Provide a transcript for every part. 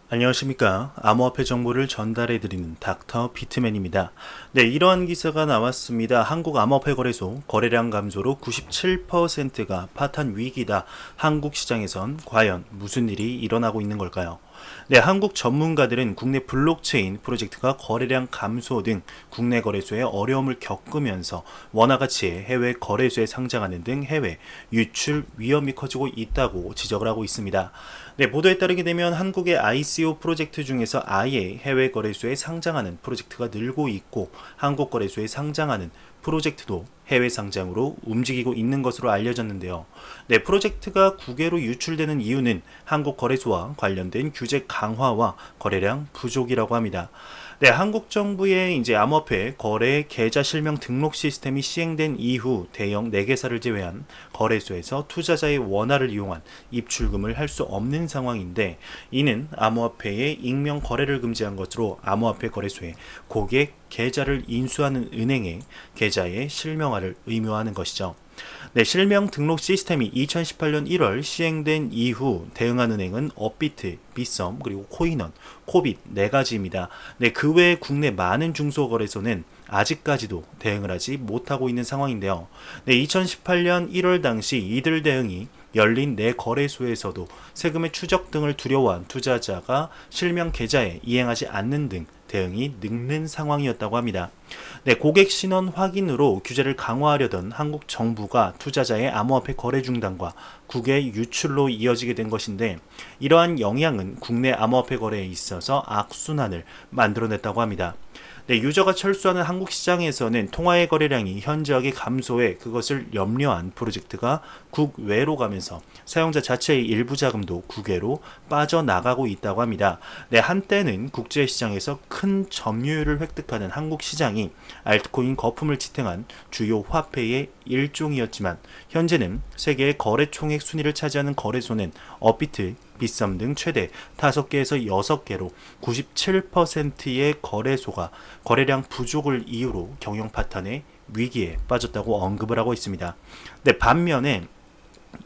안녕하십니까. 암호화폐 정보를 전달해드리는 닥터 비트맨입니다. 네, 이러한 기사가 나왔습니다. 한국암호화폐거래소 거래량 감소로 97%가 파탄 위기다. 한국 시장에선 과연 무슨 일이 일어나고 있는 걸까요? 네, 한국 전문가들은 국내 블록체인 프로젝트가 거래량 감소 등 국내 거래소에 어려움을 겪으면서 원화 가치의 해외 거래소에 상장하는 등 해외 유출 위험이 커지고 있다고 지적을 하고 있습니다. 네, 보도에 따르게 되면 한국의 ICO 프로젝트 중에서 아예 해외 거래소에 상장하는 프로젝트가 늘고 있고 한국 거래소에 상장하는 프로젝트도 해외 상장으로 움직이고 있는 것으로 알려졌는데요. 네, 프로젝트가 국외로 유출되는 이유는 한국 거래소와 관련된 규제 강화와 거래량 부족이라고 합니다. 네, 한국 정부의 이제 암호화폐 거래 계좌 실명 등록 시스템이 시행된 이후 대형 4개사를 제외한 거래소에서 투자자의 원화를 이용한 입출금을 할 수 없는 상황인데, 이는 암호화폐의 익명 거래를 금지한 것으로 암호화폐 거래소에 고객 계좌를 인수하는 은행의 계좌의 실명화를 의무화하는 것이죠. 네, 실명 등록 시스템이 2018년 1월 시행된 이후 대응한 은행은 업비트, 비썸, 그리고 코인원, 코빗 4가지입니다. 네, 그 외에 국내 많은 중소거래소는 아직까지도 대응을 하지 못하고 있는 상황인데요. 네, 2018년 1월 당시 이들 대응이 열린 내 거래소에서도 세금의 추적 등을 두려워한 투자자가 실명 계좌에 이행하지 않는 등 대응이 늙는 상황이었다고 합니다. 네, 고객 신원 확인으로 규제를 강화하려던 한국 정부가 투자자의 암호화폐 거래 중단과 국외 유출로 이어지게 된 것인데, 이러한 영향은 국내 암호화폐 거래에 있어서 악순환을 만들어냈다고 합니다. 네, 유저가 철수하는 한국 시장에서는 통화의 거래량이 현저하게 감소해 그것을 염려한 프로젝트가 국외로 가면서 사용자 자체의 일부 자금도 국외로 빠져나가고 있다고 합니다. 네, 한때는 국제시장에서 큰 점유율을 획득하는 한국 시장이 알트코인 거품을 지탱한 주요 화폐의 일종이었지만, 현재는 세계의 거래 총액 순위를 차지하는 거래소는 업비트, 비썸 등 최대 5개에서 6개로 97%의 거래소가 거래량 부족을 이유로 경영 파탄의 위기에 빠졌다고 언급을 하고 있습니다. 네, 반면에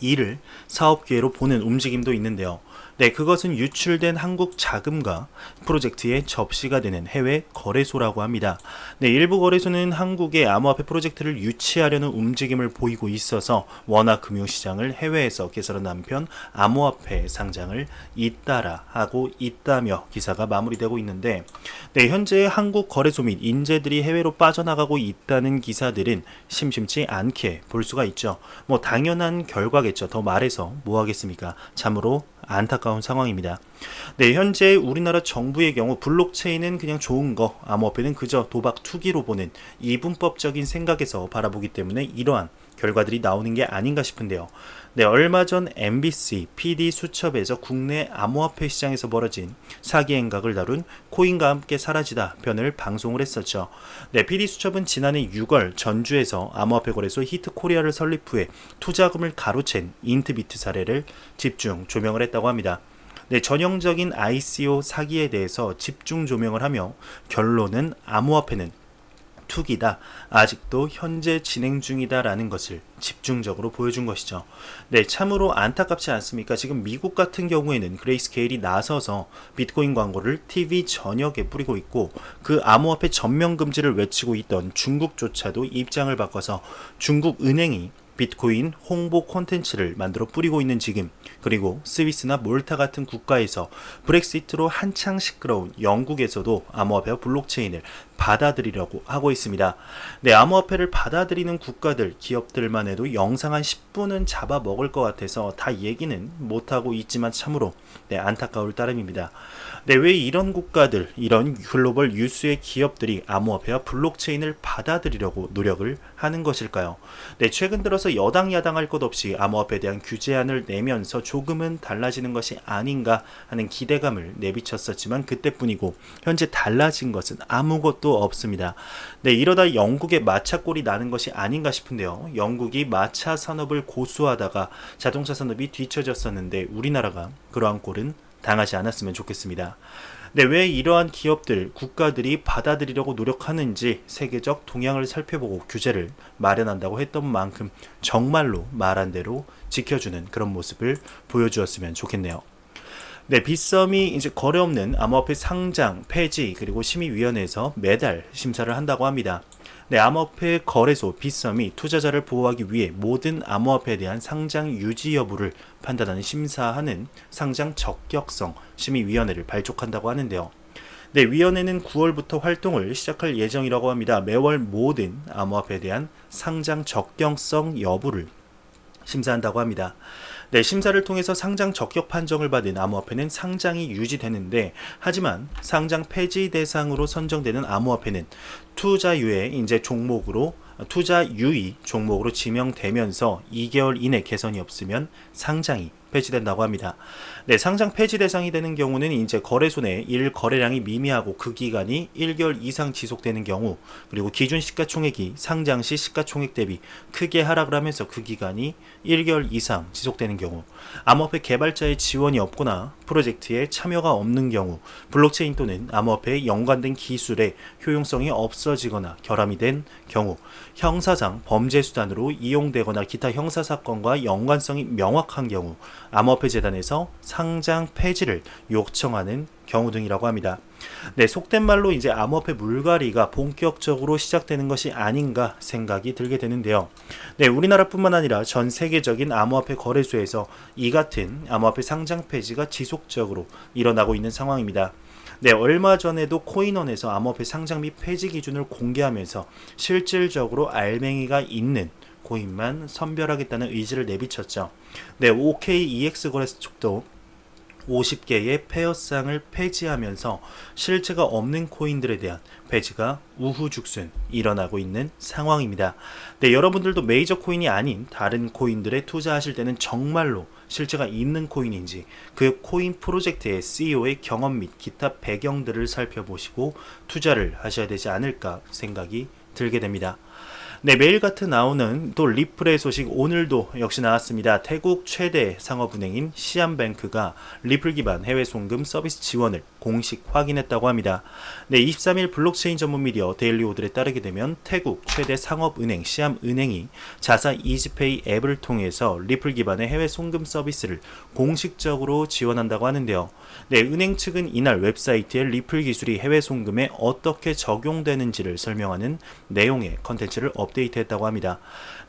이를 사업 기회로 보는 움직임도 있는데요. 네, 그것은 유출된 한국 자금과 프로젝트의 접시가 되는 해외 거래소라고 합니다. 네, 일부 거래소는 한국의 암호화폐 프로젝트를 유치하려는 움직임을 보이고 있어서 원화 금융시장을 해외에서 개설한 편 암호화폐 상장을 잇따라 하고 있다며 기사가 마무리되고 있는데, 네, 현재 한국 거래소 및 인재들이 해외로 빠져나가고 있다는 기사들은 심심치 않게 볼 수가 있죠. 뭐 당연한 결과겠죠. 더 말해서 뭐 하겠습니까? 참으로 안타까운 상황입니다. 네, 현재 우리나라 정부의 경우 블록체인은 그냥 좋은 거, 암호화폐는 그저 도박 투기로 보는 이분법적인 생각에서 바라보기 때문에 이러한 결과들이 나오는 게 아닌가 싶은데요. 네, 얼마 전 MBC PD 수첩에서 국내 암호화폐 시장에서 벌어진 사기 행각을 다룬 코인과 함께 사라지다 편을 방송을 했었죠. 네, PD 수첩은 지난해 6월 전주에서 암호화폐 거래소 히트코리아를 설립 후에 투자금을 가로챈 인트비트 사례를 집중 조명을 했다고 합니다. 네, 전형적인 ICO 사기에 대해서 집중 조명을 하며 결론은 암호화폐는 투기다, 아직도 현재 진행 중이다라는 것을 집중적으로 보여준 것이죠. 네, 참으로 안타깝지 않습니까? 지금 미국 같은 경우에는 그레이스케일이 나서서 비트코인 광고를 TV 전역에 뿌리고 있고, 그 암호화폐 전면 금지를 외치고 있던 중국조차도 입장을 바꿔서 중국 은행이 비트코인 홍보 콘텐츠를 만들어 뿌리고 있는 지금, 그리고 스위스나 몰타 같은 국가에서 브렉시트로 한창 시끄러운 영국에서도 암호화폐와 블록체인을 받아들이려고 하고 있습니다. 네, 암호화폐를 받아들이는 국가들, 기업들만 해도 영상 한 10분은 잡아먹을 것 같아서 다 얘기는 못하고 있지만 참으로 네, 안타까울 따름입니다. 네, 왜 이런 국가들, 이런 글로벌 유수의 기업들이 암호화폐와 블록체인을 받아들이려고 노력을 하는 것일까요? 네, 최근 들어서 여당 야당 할 것 없이 암호화폐에 대한 규제안을 내면서 조금은 달라지는 것이 아닌가 하는 기대감을 내비쳤었지만 그때뿐이고, 현재 달라진 것은 아무것도 없습니다. 네, 이러다 영국의 마차꼴이 나는 것이 아닌가 싶은데요. 영국이 마차 산업을 고수하다가 자동차 산업이 뒤처졌었는데 우리나라가 그러한 꼴은 당하지 않았으면 좋겠습니다. 네, 왜 이러한 기업들, 국가들이 받아들이려고 노력하는지 세계적 동향을 살펴보고 규제를 마련한다고 했던 만큼 정말로 말한 대로 지켜주는 그런 모습을 보여주었으면 좋겠네요. 네, 빗썸이 이제 거래 없는 암호화폐 상장, 폐지, 그리고 심의위원회에서 매달 심사를 한다고 합니다. 네, 암호화폐 거래소 빗썸이 투자자를 보호하기 위해 모든 암호화폐에 대한 상장 유지 여부를 판단하는 심사하는 상장 적격성 심의위원회를 발족한다고 하는데요. 네, 위원회는 9월부터 활동을 시작할 예정이라고 합니다. 매월 모든 암호화폐에 대한 상장 적격성 여부를 심사한다고 합니다. 네, 심사를 통해서 상장 적격 판정을 받은 암호화폐는 상장이 유지되는데, 하지만 상장 폐지 대상으로 선정되는 암호화폐는 투자 유의 종목으로 지명되면서 2개월 이내 개선이 없으면 상장이 폐지된다고 합니다. 네, 상장 폐지 대상이 되는 경우는 이제 거래소 내 일 거래량이 미미하고 그 기간이 1개월 이상 지속되는 경우, 그리고 기준 시가총액이 상장 시 시가총액 대비 크게 하락을 하면서 그 기간이 1개월 이상 지속되는 경우, 암호화폐 개발자의 지원이 없거나 프로젝트에 참여가 없는 경우, 블록체인 또는 암호화폐에 연관된 기술의 효용성이 없어지거나 결함이 된 경우, 형사상 범죄 수단으로 이용되거나 기타 형사사건과 연관성이 명확한 경우, 암호화폐 재단에서 상장 폐지를 요청하는 경우 등이라고 합니다. 네, 속된 말로 이제 암호화폐 물갈이가 본격적으로 시작되는 것이 아닌가 생각이 들게 되는데요. 네, 우리나라뿐만 아니라 전 세계적인 암호화폐 거래소에서 이 같은 암호화폐 상장 폐지가 지속적으로 일어나고 있는 상황입니다. 네, 얼마 전에도 코인원에서 암호화폐 상장 및 폐지 기준을 공개하면서 실질적으로 알맹이가 있는 코인만 선별하겠다는 의지를 내비쳤죠. 네, OKEX 거래소 측도 50개의 페어상을 폐지하면서 실체가 없는 코인들에 대한 폐지가 우후죽순 일어나고 있는 상황입니다. 네, 여러분들도 메이저 코인이 아닌 다른 코인들에 투자하실 때는 정말로 실체가 있는 코인인지, 그 코인 프로젝트의 CEO의 경험 및 기타 배경들을 살펴보시고 투자를 하셔야 되지 않을까 생각이 들게 됩니다. 네, 매일같이 나오는 또 리플의 소식 오늘도 역시 나왔습니다. 태국 최대 상업은행인 시암뱅크가 리플 기반 해외 송금 서비스 지원을 공식 확인했다고 합니다. 네, 23일 블록체인 전문 미디어 데일리 오들에 따르게 되면 태국 최대 상업은행 시암은행이 자사 이지페이 앱을 통해서 리플 기반의 해외 송금 서비스를 공식적으로 지원한다고 하는데요. 네, 은행 측은 이날 웹사이트에 리플 기술이 해외 송금에 어떻게 적용되는지를 설명하는 내용의 컨텐츠를 업데이트했다고 합니다.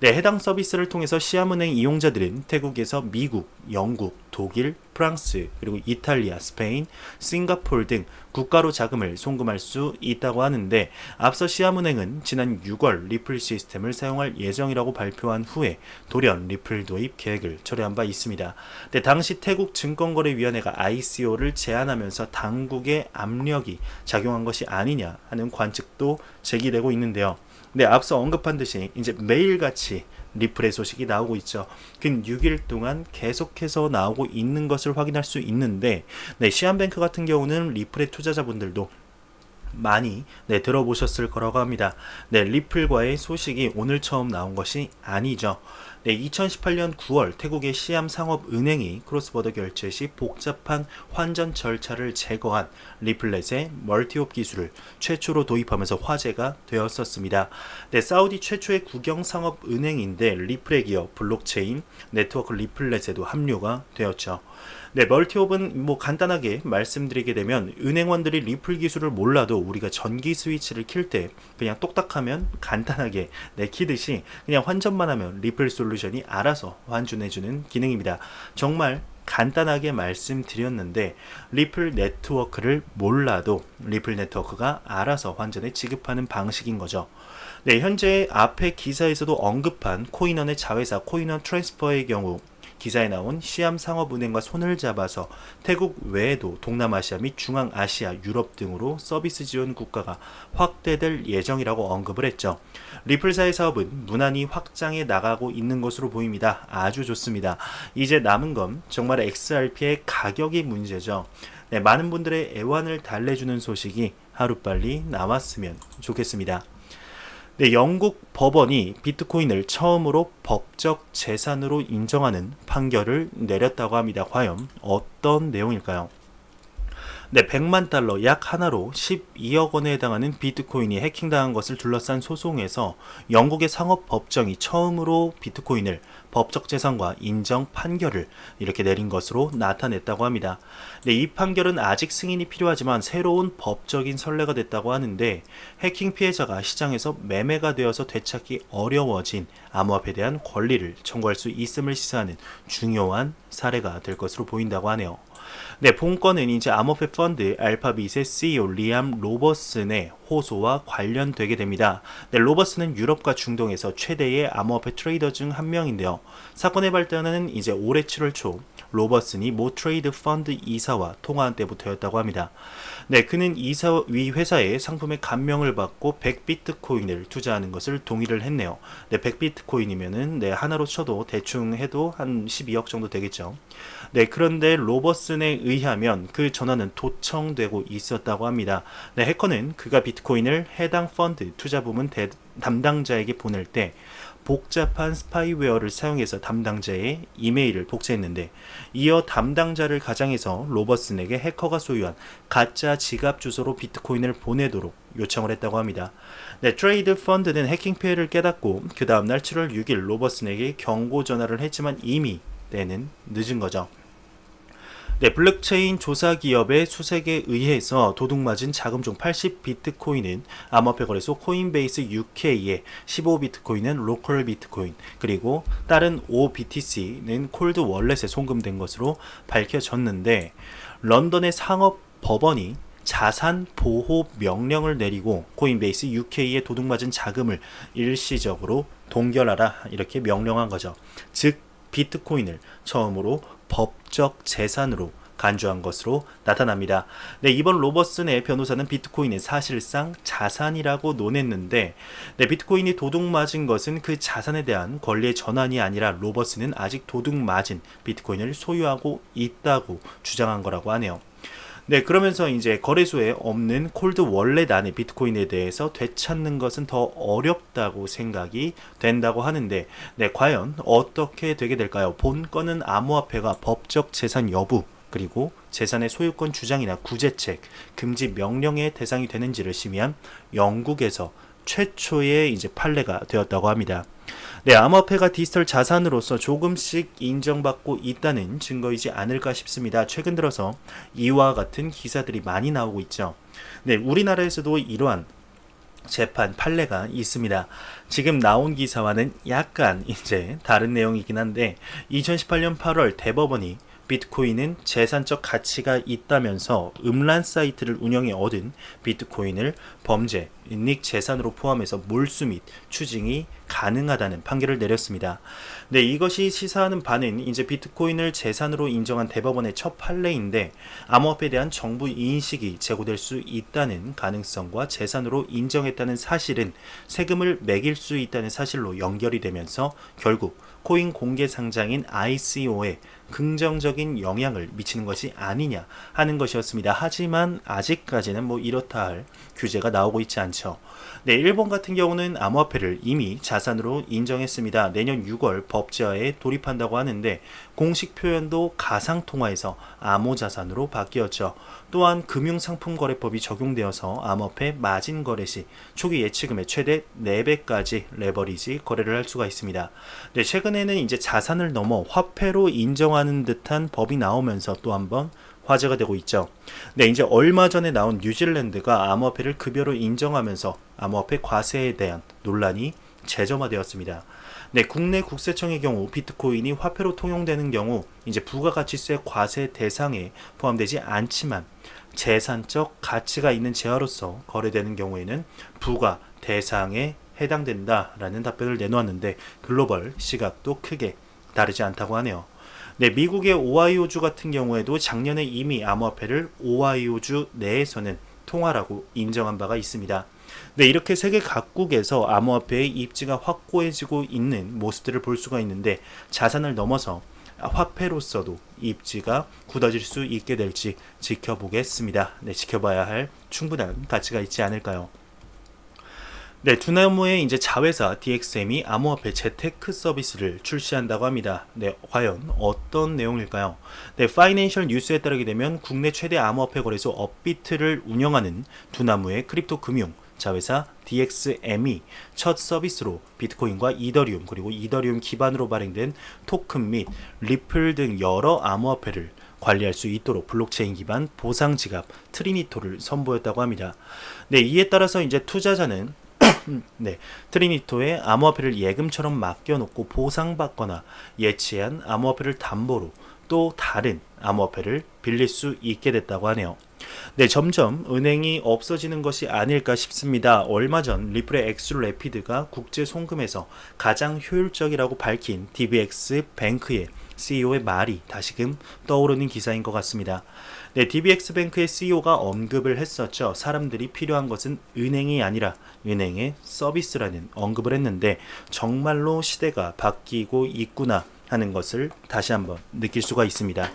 네, 해당 서비스를 통해서 시암은행 이용자들은 태국에서 미국, 영국, 독일, 프랑스, 그리고 이탈리아, 스페인, 싱가포르 등 국가로 자금을 송금할 수 있다고 하는데, 앞서 시암은행은 지난 6월 리플 시스템을 사용할 예정이라고 발표한 후에 돌연 리플 도입 계획을 철회한 바 있습니다. 네, 당시 태국 증권거래위원회가 ICO를 제한하면서 당국의 압력이 작용한 것이 아니냐 하는 관측도 제기되고 있는데요. 네, 앞서 언급한 듯이 이제 매일같이 리플의 소식이 나오고 있죠. 근 6일 동안 계속해서 나오고 있는 것을 확인할 수 있는데, 네, 시암뱅크 같은 경우는 리플의 투자자분들도 많이 들어보셨을 거라고 합니다. 네, 리플과의 소식이 오늘 처음 나온 것이 아니죠. 네, 2018년 9월 태국의 시암 상업은행이 크로스보더 결제 시 복잡한 환전 절차를 제거한 리플렛의 멀티옵 기술을 최초로 도입하면서 화제가 되었었습니다. 네, 사우디 최초의 국영 상업은행인데 리플에 기어 블록체인 네트워크 리플렛에도 합류가 되었죠. 네, 멀티옵은 간단하게 말씀드리게 되면, 은행원들이 리플 기술을 몰라도 우리가 전기 스위치를 킬 때 그냥 똑딱하면 간단하게 키듯이 그냥 환전만 하면 리플 솔루션이 알아서 환전해주는 기능입니다. 정말 간단하게 말씀드렸는데, 리플 네트워크를 몰라도 리플 네트워크가 알아서 환전에 지급하는 방식인 거죠. 네, 현재 앞에 기사에서도 언급한 코인원의 자회사 코인원 트랜스퍼의 경우, 기사에 나온 시암 상업은행과 손을 잡아서 태국 외에도 동남아시아 및 중앙아시아, 유럽 등으로 서비스 지원 국가가 확대될 예정이라고 언급을 했죠. 리플사의 사업은 무난히 확장해 나가고 있는 것으로 보입니다. 아주 좋습니다. 이제 남은 건 정말 XRP의 가격이 문제죠. 네, 많은 분들의 애환을 달래주는 소식이 하루빨리 나왔으면 좋겠습니다. 네, 영국 법원이 비트코인을 처음으로 법적 재산으로 인정하는 판결을 내렸다고 합니다. 과연 어떤 내용일까요? 네, 100만 달러 약 하나로 12억 원에 해당하는 비트코인이 해킹당한 것을 둘러싼 소송에서 영국의 상업법정이 처음으로 비트코인을 법적 재산과 인정 판결을 이렇게 내린 것으로 나타냈다고 합니다. 네, 이 판결은 아직 승인이 필요하지만 새로운 법적인 선례가 됐다고 하는데 해킹 피해자가 시장에서 매매가 되어서 되찾기 어려워진 암호화폐에 대한 권리를 청구할 수 있음을 시사하는 중요한 사례가 될 것으로 보인다고 하네요. 네, 본건은 이제 암호화폐 펀드 알파빗의 CEO 리암 로버슨의 호소와 관련되게 됩니다. 네, 로버슨은 유럽과 중동에서 최대의 암호화폐 트레이더 중 한 명인데요. 사건의 발단은 이제 올해 7월 초 로버슨이 모 트레이드 펀드 이사와 통화한 때부터였다고 합니다. 네, 그는 이 회사의 상품에 감명을 받고 100비트코인을 투자하는 것을 동의를 했네요. 네, 100비트코인이면은 네, 하나로 쳐도 대충 해도 한 12억 정도 되겠죠. 네, 그런데 로버슨에 의하면 그 전화는 도청되고 있었다고 합니다. 네, 해커는 그가 비트코인을 해당 펀드 투자 부문 담당자에게 보낼 때 복잡한 스파이웨어를 사용해서 담당자의 이메일을 복제했는데 이어 담당자를 가장해서 로버슨에게 해커가 소유한 가짜 지갑 주소로 비트코인을 보내도록 요청을 했다고 합니다. 네, 트레이드 펀드는 해킹 피해를 깨닫고 그 다음날 7월 6일 로버슨에게 경고 전화를 했지만 이미 때는 늦은 거죠. 네, 블록체인 조사 기업의 수색에 의해서 도둑맞은 자금종 80비트코인은 암호화폐 거래소 코인베이스 UK의 15비트코인은 로컬 비트코인 그리고 다른 5BTC는 콜드 월렛에 송금된 것으로 밝혀졌는데 런던의 상업 법원이 자산 보호 명령을 내리고 코인베이스 UK의 도둑맞은 자금을 일시적으로 동결하라 이렇게 명령한 거죠. 즉 비트코인을 처음으로 법적 재산으로 간주한 것으로 나타납니다. 네, 이번 로버슨의 변호사는 비트코인은 사실상 자산이라고 논했는데 네, 비트코인이 도둑맞은 것은 그 자산에 대한 권리의 전환이 아니라 로버슨은 아직 도둑맞은 비트코인을 소유하고 있다고 주장한 거라고 하네요. 네, 그러면서 이제 거래소에 없는 콜드 월렛 안의 비트코인에 대해서 되찾는 것은 더 어렵다고 생각이 된다고 하는데 네, 과연 어떻게 되게 될까요? 본건은 암호화폐가 법적 재산 여부 그리고 재산의 소유권 주장이나 구제책, 금지 명령의 대상이 되는지를 심의한 영국에서 최초의 이제 판례가 되었다고 합니다. 네, 암호화폐가 디지털 자산으로서 조금씩 인정받고 있다는 증거이지 않을까 싶습니다. 최근 들어서 이와 같은 기사들이 많이 나오고 있죠. 네, 우리나라에서도 이러한 재판 판례가 있습니다. 지금 나온 기사와는 약간 이제 다른 내용이긴 한데 2018년 8월 대법원이 비트코인은 재산적 가치가 있다면서 음란 사이트를 운영해 얻은 비트코인을 범죄, 인닉 재산으로 포함해서 몰수 및 추징이 가능하다는 판결을 내렸습니다. 네, 이것이 시사하는 바는 이제 비트코인을 재산으로 인정한 대법원의 첫 판례인데 암호화폐에 대한 정부 인식이 제고될 수 있다는 가능성과 재산으로 인정했다는 사실은 세금을 매길 수 있다는 사실로 연결이 되면서 결국 코인 공개 상장인 ICO에 긍정적인 영향을 미치는 것이 아니냐 하는 것이었습니다. 하지만 아직까지는 뭐 이렇다 할 규제가 나오고 있지 않죠. 네, 일본 같은 경우는 암호화폐를 이미 자산으로 인정했습니다. 내년 6월 법제화에 돌입한다고 하는데 공식 표현도 가상통화에서 암호자산으로 바뀌었죠. 또한 금융상품거래법이 적용되어서 암호화폐 마진 거래 시 초기 예치금의 최대 4배까지 레버리지 거래를 할 수가 있습니다. 네, 최근에는 이제 자산을 넘어 화폐로 인정하는 듯한 법이 나오면서 또 한번 화제가 되고 있죠. 네, 이제 얼마 전에 나온 뉴질랜드가 암호화폐를 급여로 인정하면서 암호화폐 과세에 대한 논란이 재점화되었습니다. 네, 국내 국세청의 경우 비트코인이 화폐로 통용되는 경우 이제 부가가치세 과세 대상에 포함되지 않지만 재산적 가치가 있는 재화로서 거래되는 경우에는 부가 대상에 해당된다라는 답변을 내놓았는데 글로벌 시각도 크게 다르지 않다고 하네요. 네, 미국의 오하이오주 같은 경우에도 작년에 이미 암호화폐를 오하이오주 내에서는 통화라고 인정한 바가 있습니다. 네, 이렇게 세계 각국에서 암호화폐의 입지가 확고해지고 있는 모습들을 볼 수가 있는데 자산을 넘어서 화폐로서도 입지가 굳어질 수 있게 될지 지켜보겠습니다. 네, 지켜봐야 할 충분한 가치가 있지 않을까요? 네, 두나무의 이제 자회사 DXM이 암호화폐 재테크 서비스를 출시한다고 합니다. 네, 과연 어떤 내용일까요? 네, 파이낸셜 뉴스에 따르게 되면 국내 최대 암호화폐 거래소 업비트를 운영하는 두나무의 크립토 금융 자회사 DXM이 첫 서비스로 비트코인과 이더리움 그리고 이더리움 기반으로 발행된 토큰 및 리플 등 여러 암호화폐를 관리할 수 있도록 블록체인 기반 보상 지갑 트리니토를 선보였다고 합니다. 네, 이에 따라서 이제 투자자는 네, 트리니토에 암호화폐를 예금처럼 맡겨놓고 보상받거나 예치한 암호화폐를 담보로 또 다른 암호화폐를 빌릴 수 있게 됐다고 하네요. 네, 점점 은행이 없어지는 것이 아닐까 싶습니다. 얼마 전 리플의 엑스래피드가 국제 송금에서 가장 효율적이라고 밝힌 DBX 뱅크의 CEO의 말이 다시금 떠오르는 기사인 것 같습니다. 네, DBX 뱅크의 CEO가 언급을 했었죠. 사람들이 필요한 것은 은행이 아니라 은행의 서비스라는 언급을 했는데 정말로 시대가 바뀌고 있구나 하는 것을 다시 한번 느낄 수가 있습니다.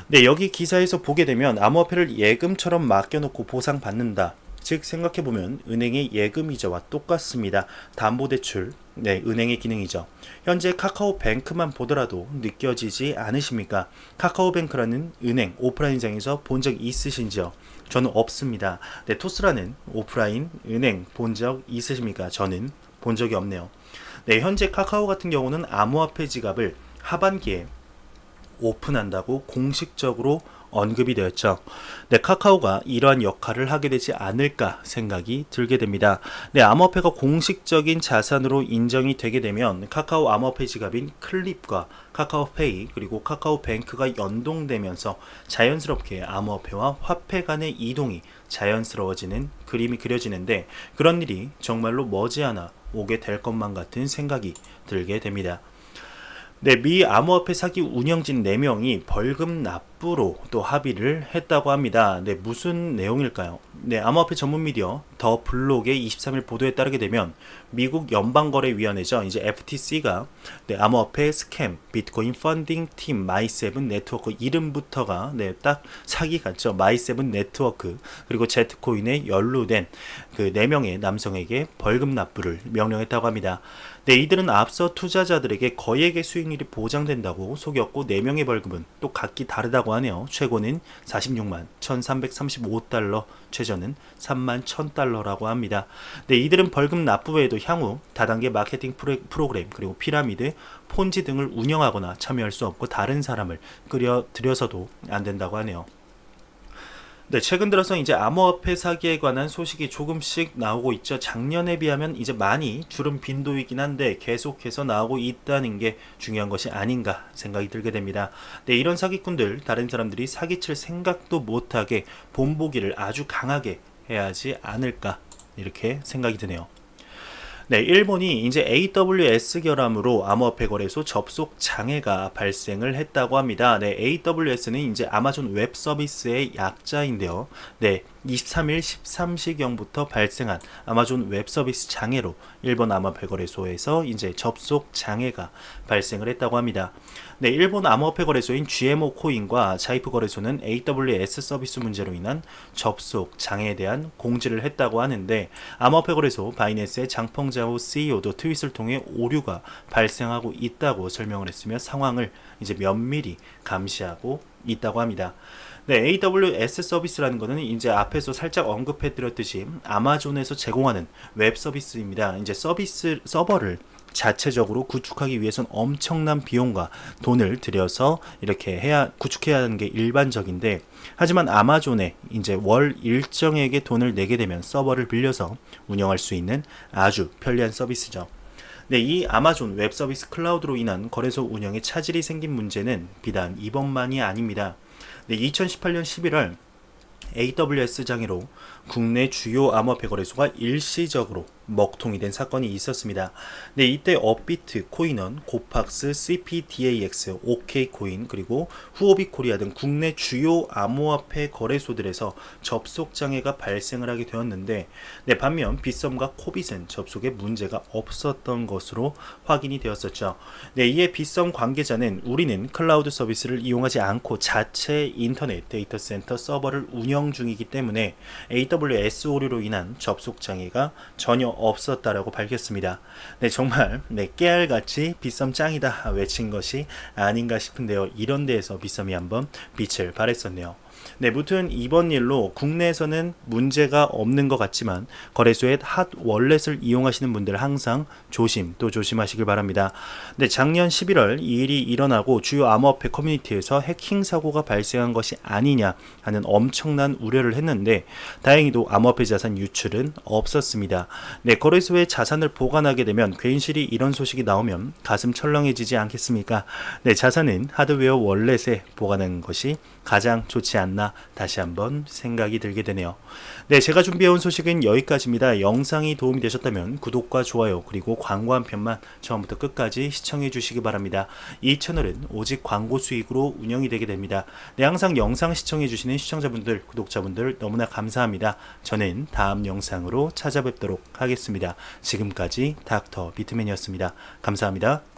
네, 여기 기사에서 보게 되면 암호화폐를 예금처럼 맡겨놓고 보상받는다. 즉 생각해보면 은행의 예금이자와 똑같습니다. 담보대출, 네, 은행의 기능이죠. 현재 카카오뱅크만 보더라도 느껴지지 않으십니까? 카카오뱅크라는 은행 오프라인상에서 본 적 있으신지요? 저는 없습니다. 네, 토스라는 오프라인 은행 본 적 있으십니까? 저는 본 적이 없네요. 네, 현재 카카오 같은 경우는 암호화폐 지갑을 하반기에 오픈한다고 공식적으로 언급이 되었죠. 네, 카카오가 이러한 역할을 하게 되지 않을까 생각이 들게 됩니다. 네, 암호화폐가 공식적인 자산으로 인정이 되게 되면 카카오 암호화폐 지갑인 클립과 카카오페이 그리고 카카오뱅크가 연동되면서 자연스럽게 암호화폐와 화폐 간의 이동이 자연스러워지는 그림이 그려지는데 그런 일이 정말로 머지않아 오게 될 것만 같은 생각이 들게 됩니다. 네, 미 암호화폐 사기 운영진 4명이 벌금 납부로 또 합의를 했다고 합니다. 네, 무슨 내용일까요? 네, 암호화폐 전문 미디어 더 블록의 23일 보도에 따르게 되면 미국 연방거래위원회죠. 이제 FTC가 네, 암호화폐 스캠 비트코인 펀딩 팀 마이세븐 네트워크 이름부터가 네, 딱 사기 같죠. 마이세븐 네트워크 그리고 제트코인에 연루된 그 4명의 남성에게 벌금 납부를 명령했다고 합니다. 네, 이들은 앞서 투자자들에게 거액의 수익률이 보장된다고 속였고 4명의 벌금은 또 각기 다르다고 하네요. 최고는 46만 1335달러, 최저는 3만 1000달러라고 합니다. 네, 이들은 벌금 납부 외에도 향후 다단계 마케팅 프로그램 그리고 피라미드, 폰지 등을 운영하거나 참여할 수 없고 다른 사람을 들여서도 안 된다고 하네요. 네, 최근 들어서 이제 암호화폐 사기에 관한 소식이 조금씩 나오고 있죠. 작년에 비하면 이제 많이 줄은 빈도이긴 한데 계속해서 나오고 있다는 게 중요한 것이 아닌가 생각이 들게 됩니다. 네, 이런 사기꾼들 다른 사람들이 사기칠 생각도 못하게 본보기를 아주 강하게 해야 하지 않을까 이렇게 생각이 드네요. 네, 일본이 이제 AWS 결함으로 암호화폐 거래소 접속 장애가 발생을 했다고 합니다. 네, AWS는 이제 아마존 웹 서비스의 약자인데요. 네, 23일 13시경부터 발생한 아마존 웹 서비스 장애로 일본 암호화폐 거래소에서 이제 접속 장애가 발생을 했다고 합니다. 네, 일본 암호화폐 거래소인 GMO 코인과 자이프 거래소는 AWS 서비스 문제로 인한 접속 장애에 대한 공지를 했다고 하는데 암호화폐 거래소 바이낸스의 장펑자오 CEO도 트윗을 통해 오류가 발생하고 있다고 설명을 했으며 상황을 이제 면밀히 감시하고 있다고 합니다. 네, AWS 서비스라는 것은 이제 앞에서 살짝 언급해 드렸듯이 아마존에서 제공하는 웹 서비스입니다. 이제 서버를 자체적으로 구축하기 위해서는 엄청난 비용과 돈을 들여서 이렇게 구축해야 하는 게 일반적인데 하지만 아마존에 이제 월 일정액의 돈을 내게 되면 서버를 빌려서 운영할 수 있는 아주 편리한 서비스죠. 네, 이 아마존 웹 서비스 클라우드로 인한 거래소 운영에 차질이 생긴 문제는 비단 이번만이 아닙니다. 네, 2018년 11월 AWS 장애로 국내 주요 암호화폐 거래소가 일시적으로 먹통이 된 사건이 있었습니다. 네, 이때 업비트, 코인원, 고팍스, CPDAX, OK코인 그리고 후오비 코리아 등 국내 주요 암호화폐 거래소들에서 접속 장애가 발생을 하게 되었는데 네, 반면 빗썸과 코빗은 접속에 문제가 없었던 것으로 확인이 되었었죠. 네, 이에 빗썸 관계자는 우리는 클라우드 서비스를 이용하지 않고 자체 인터넷 데이터 센터 서버를 운영 중이기 때문에 AWS 오류로 인한 접속 장애가 전혀 없었다라고 밝혔습니다. 네, 정말 네, 깨알같이 빗썸 짱이다 외친 것이 아닌가 싶은데요. 이런 데에서 빗썸이 한번 빛을 발했었네요. 네, 무튼 이번 일로 국내에서는 문제가 없는 것 같지만 거래소의 핫 월렛을 이용하시는 분들 항상 조심 또 조심하시길 바랍니다. 네, 작년 11월 이 일이 일어나고 주요 암호화폐 커뮤니티에서 해킹 사고가 발생한 것이 아니냐 하는 엄청난 우려를 했는데 다행히도 암호화폐 자산 유출은 없었습니다. 네, 거래소에 자산을 보관하게 되면 괜시리 이런 소식이 나오면 가슴 철렁해지지 않겠습니까? 네, 자산은 하드웨어 월렛에 보관하는 것이 가장 좋지 않나 다시 한번 생각이 들게 되네요. 네, 제가 준비해온 소식은 여기까지입니다. 영상이 도움이 되셨다면 구독과 좋아요 그리고 광고 한 편만 처음부터 끝까지 시청해 주시기 바랍니다. 이 채널은 오직 광고 수익으로 운영이 되게 됩니다. 네, 항상 영상 시청해 주시는 시청자분들, 구독자분들 너무나 감사합니다. 저는 다음 영상으로 찾아뵙도록 하겠습니다. 지금까지 닥터 비트맨이었습니다. 감사합니다.